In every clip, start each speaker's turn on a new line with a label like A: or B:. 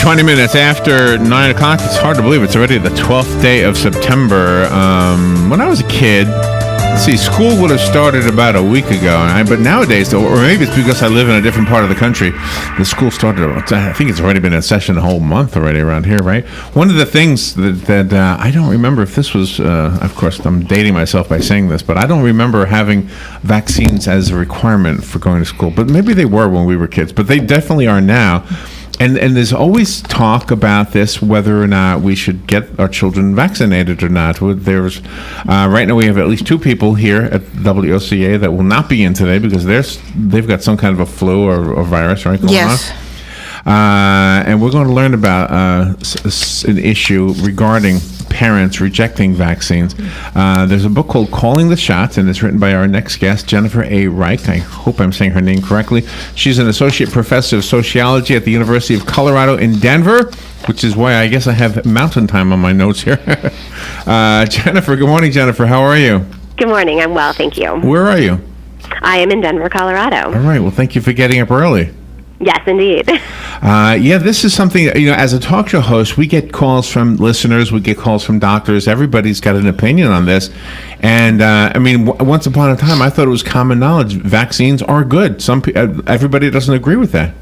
A: 20 minutes after 9 o'clock. It's hard to believe it's already the 12th day of September. When I was a kid, school would have started about a week ago. But nowadays, or maybe it's because I live in a different part of the country, the school started, I think it's already been in session a whole month already around here, right? One of the things that I don't remember if this was, of course, I'm dating myself by saying this, but I don't remember having vaccines as a requirement for going to school. But maybe they were when we were kids, but they definitely are now. And there's always talk about this, whether or not we should get our children vaccinated or not. There's right now we have at least two people here at WOCA that will not be in today because they've got some kind of a flu or virus, right?
B: Yes.
A: And we're going to learn about an issue regarding parents rejecting vaccines. There's a book called Calling the Shots, and it's written by our next guest, Jennifer A. Reich. I hope I'm saying her name correctly. She's an associate professor of sociology at the University of Colorado in Denver, which is why I guess I have mountain time on my notes here. Jennifer, good morning, Jennifer. How are you?
C: Good morning. I'm well, thank you.
A: Where are you?
C: I am in Denver, Colorado.
A: All right. Well, thank you for getting up early.
C: Yes, indeed.
A: This is something, as a talk show host, we get calls from listeners, we get calls from doctors. Everybody's got an opinion on this. And, once upon a time, I thought it was common knowledge. Vaccines are good. Everybody doesn't agree with that.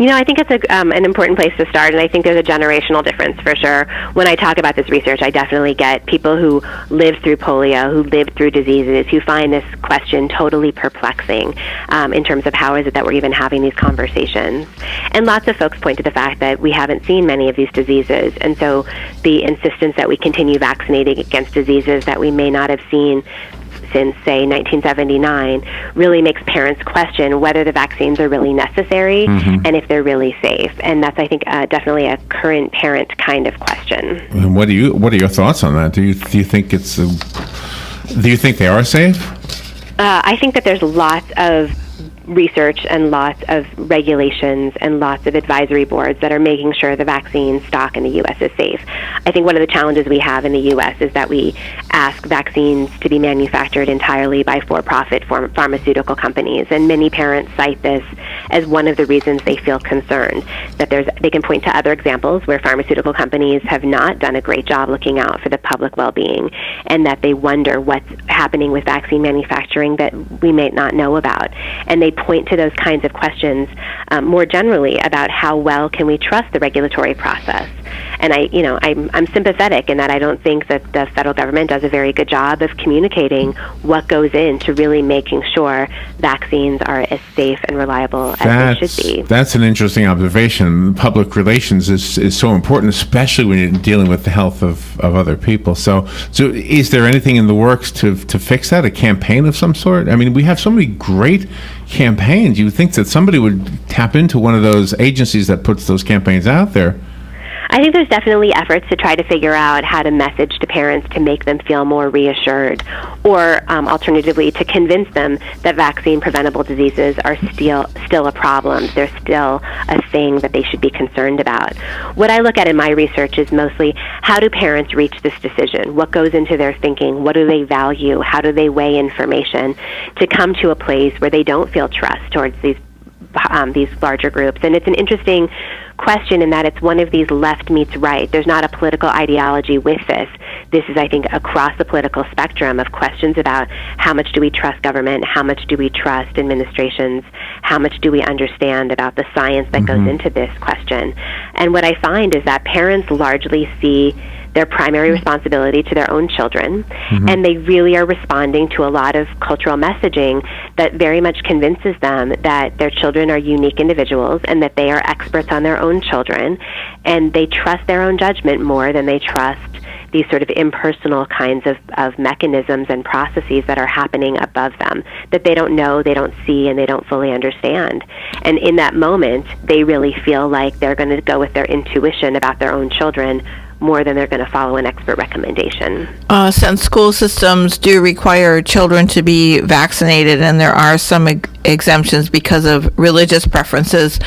C: I think it's an important place to start, and I think there's a generational difference for sure. When I talk about this research, I definitely get people who lived through polio, who lived through diseases, who find this question totally perplexing in terms of how is it that we're even having these conversations. And lots of folks point to the fact that we haven't seen many of these diseases, and so the insistence that we continue vaccinating against diseases that we may not have seen since, say, 1979, really makes parents question whether the vaccines are really necessary and if they're really safe. And that's, I think, definitely a current parent kind of question.
A: And what are your thoughts on that? Do you think do you think they are safe?
C: I think that there's lots of research and lots of regulations and lots of advisory boards that are making sure the vaccine stock in the U.S. is safe. I think one of the challenges we have in the U.S. is that we ask vaccines to be manufactured entirely by for-profit pharmaceutical companies, and many parents cite this as one of the reasons they feel concerned, that they can point to other examples where pharmaceutical companies have not done a great job looking out for the public well-being, and that they wonder what's happening with vaccine manufacturing that we may not know about. And they point to those kinds of questions more generally about how well can we trust the regulatory process. And I'm sympathetic in that I don't think that the federal government does a very good job of communicating what goes into really making sure vaccines are as safe and reliable as they should be.
A: That's an interesting observation. Public relations is so important, especially when you're dealing with the health of other people. So is there anything in the works to fix that, a campaign of some sort? I mean, we have so many great campaigns. You would think that somebody would tap into one of those agencies that puts those campaigns out there.
C: I think there's definitely efforts to try to figure out how to message to parents to make them feel more reassured, or alternatively to convince them that vaccine-preventable diseases are still a problem. They're still a thing that they should be concerned about. What I look at in my research is mostly how do parents reach this decision? What goes into their thinking? What do they value? How do they weigh information to come to a place where they don't feel trust towards these larger groups? And it's an interesting question in that it's one of these left meets right. There's not a political ideology with this. This is, I think, across the political spectrum of questions about how much do we trust government, how much do we trust administrations, how much do we understand about the science that goes into this question. And what I find is that parents largely see their primary responsibility to their own children, and they really are responding to a lot of cultural messaging that very much convinces them that their children are unique individuals and that they are experts on their own children, and they trust their own judgment more than they trust these sort of impersonal kinds of mechanisms and processes that are happening above them that they don't know, they don't see, and they don't fully understand. And in that moment, they really feel like they're going to go with their intuition about their own children more than they're going to follow an expert recommendation.
B: Since school systems do require children to be vaccinated, and there are some exemptions because of religious preferences,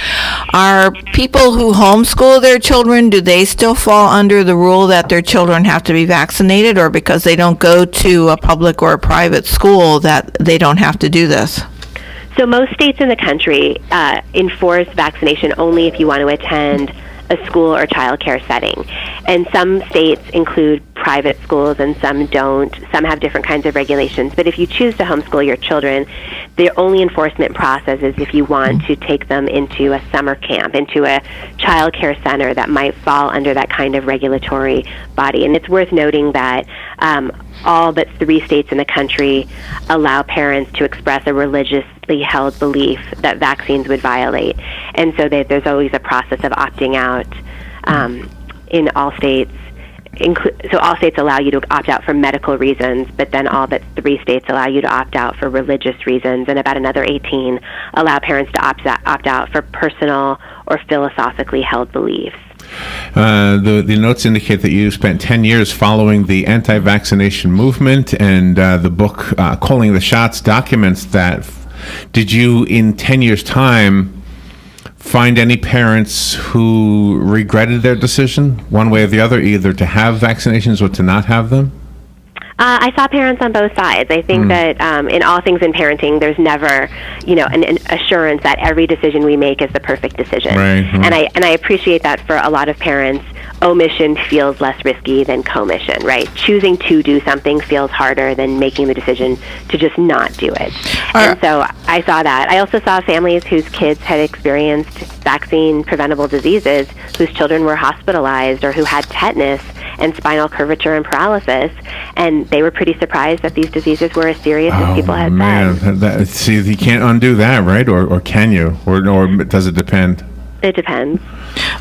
B: are people who homeschool their children, do they still fall under the rule that their children have to be vaccinated, or because they don't go to a public or a private school that they don't have to do this?
C: So most states in the country enforce vaccination only if you want to attend a school or child care setting. And some states include private schools and some don't. Some have different kinds of regulations. But if you choose to homeschool your children, the only enforcement process is if you want to take them into a summer camp, into a child care center that might fall under that kind of regulatory body. And it's worth noting that all but 3 states in the country allow parents to express a religiously held belief that vaccines would violate. And so there's always a process of opting out in all states. So all states allow you to opt out for medical reasons, but then all but 3 states allow you to opt out for religious reasons, and about another 18 allow parents to opt out for personal or philosophically held beliefs.
A: The notes indicate that you spent 10 years following the anti-vaccination movement, and the book, Calling the Shots, documents that. Did you, in 10 years' time, find any parents who regretted their decision, one way or the other, either to have vaccinations or to not have them?
C: I saw parents on both sides. I think that in all things in parenting, there's never, an assurance that every decision we make is the perfect decision.
A: Right.
C: And I appreciate that for a lot of parents. Omission feels less risky than commission, right? Choosing to do something feels harder than making the decision to just not do it. And so I saw that. I also saw families whose kids had experienced vaccine-preventable diseases, whose children were hospitalized or who had tetanus and spinal curvature and paralysis, and they were pretty surprised that these diseases were as serious as people had said.
A: See, you can't undo that, right? Or can you? Or does it depend?
C: It depends.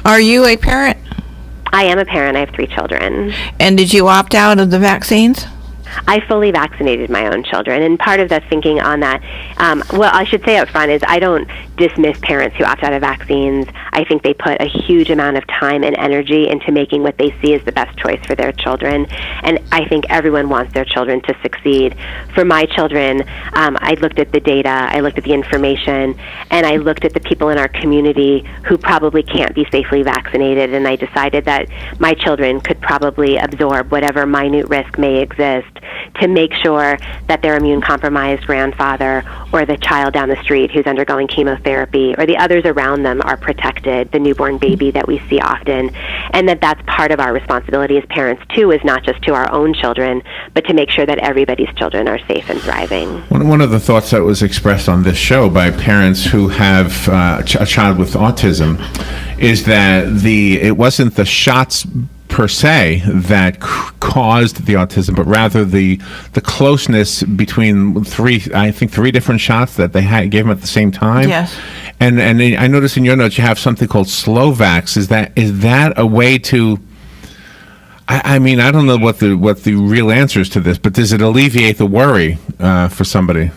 B: Are you a parent?
C: I am a parent. I have 3 children.
B: And did you opt out of the vaccines?
C: I fully vaccinated my own children, and part of the thinking on that, well, I should say up front is I don't dismiss parents who opt out of vaccines. I think they put a huge amount of time and energy into making what they see as the best choice for their children, and I think everyone wants their children to succeed. For my children, I looked at the data, I looked at the information, and I looked at the people in our community who probably can't be safely vaccinated, and I decided that my children could probably absorb whatever minute risk may exist to make sure that their immune-compromised grandfather or the child down the street who's undergoing chemotherapy or the others around them are protected, the newborn baby that we see often, and that's part of our responsibility as parents, too, is not just to our own children, but to make sure that everybody's children are safe and thriving.
A: One of the thoughts that was expressed on this show by parents who have a child with autism is that it wasn't the shots per se that caused the autism, but rather the closeness between 3 different shots that they gave them at the same time.
B: Yes.
A: And I noticed in your notes you have something called Slovax. Is that a way to? I mean, I don't know what the real answer is to this, but does it alleviate the worry for somebody?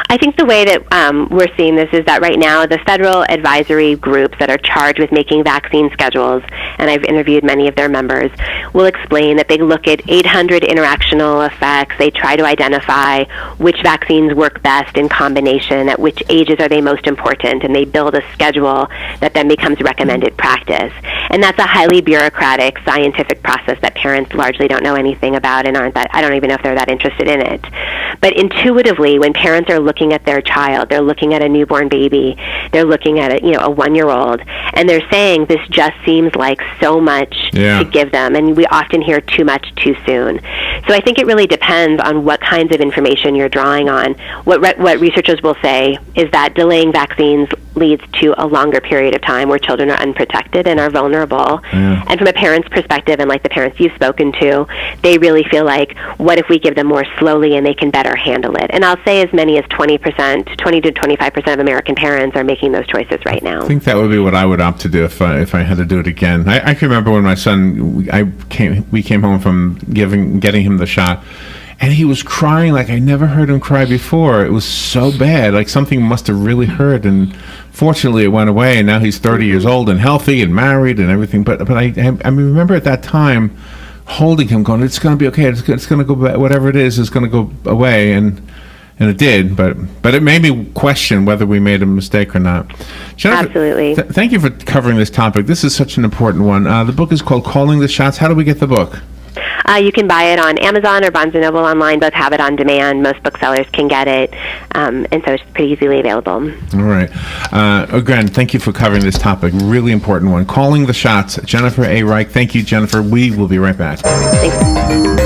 C: I think the way that we're seeing this is that right now the federal advisory groups that are charged with making vaccine schedules, and I've interviewed many of their members, will explain that they look at 800 interactional effects. They try to identify which vaccines work best in combination, at which ages are they most important, and they build a schedule that then becomes recommended practice. And that's a highly bureaucratic scientific process that parents largely don't know anything about and I don't even know if they're that interested in it. But intuitively, when parents are looking at their child, they're looking at a newborn baby, they're looking at a 1-year-old, and they're saying this just seems like so much to give them, and we often hear too much too soon. So I think it really depends on what kinds of information you're drawing on. What researchers will say is that delaying vaccines leads to a longer period of time where children are unprotected and are vulnerable. Yeah. And from a parent's perspective, and like the parents you've spoken to, they really feel like, what if we give them more slowly and they can better handle it? And I'll say as many as 20 to 25% of American parents are making those choices right now.
A: I think that would be what I would opt to do if I had to do it again. I can remember when my son, we came home from getting him the shot, and he was crying like I never heard him cry before. It was so bad, like something must have really hurt, and fortunately it went away, and now he's 30 years old and healthy and married and everything. But I remember at that time holding him, going, it's going to be okay, it's going to go back, whatever it is going to go away, and it did, but it made me question whether we made a mistake or not. Jennifer,
C: absolutely.
A: Thank you for covering this topic. This is such an important one. The book is called Calling the Shots. How do we get the book?
C: You can buy it on Amazon or Barnes & Noble online. Both have it on demand. Most booksellers can get it, and so it's pretty easily available.
A: All right. Again, thank you for covering this topic. Really important one. Calling the shots. Jennifer A. Reich. Thank you, Jennifer. We will be right back.
C: Thanks.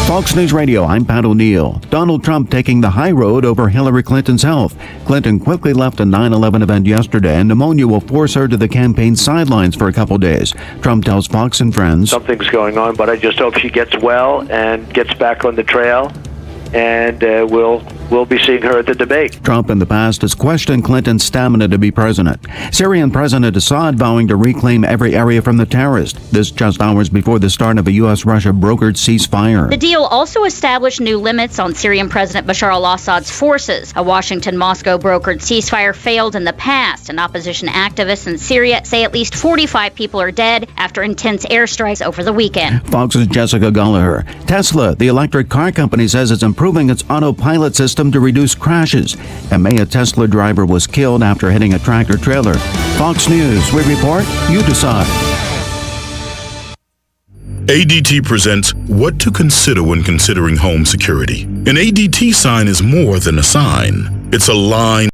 D: Fox News Radio, I'm Pat O'Neill. Donald Trump taking the high road over Hillary Clinton's health. Clinton quickly left a 9/11 event yesterday, and pneumonia will force her to the campaign sidelines for a couple days. Trump tells Fox and Friends,
E: "Something's going on, but I just hope she gets well and gets back on the trail, and we'll be seeing her at the debate."
D: Trump in the past has questioned Clinton's stamina to be president. Syrian President Assad vowing to reclaim every area from the terrorists. This just hours before the start of a U.S.-Russia brokered ceasefire.
F: The deal also established new limits on Syrian President Bashar al-Assad's forces. A Washington-Moscow brokered ceasefire failed in the past, and opposition activists in Syria say at least 45 people are dead after intense airstrikes over the weekend.
D: Fox's Jessica Gallagher. Tesla, the electric car company, says it's improving its autopilot system to reduce crashes. In May, a Tesla driver was killed after hitting a tractor-trailer. Fox News, we report, you decide.
G: ADT presents What to Consider When Considering Home Security. An ADT sign is more than a sign. It's a line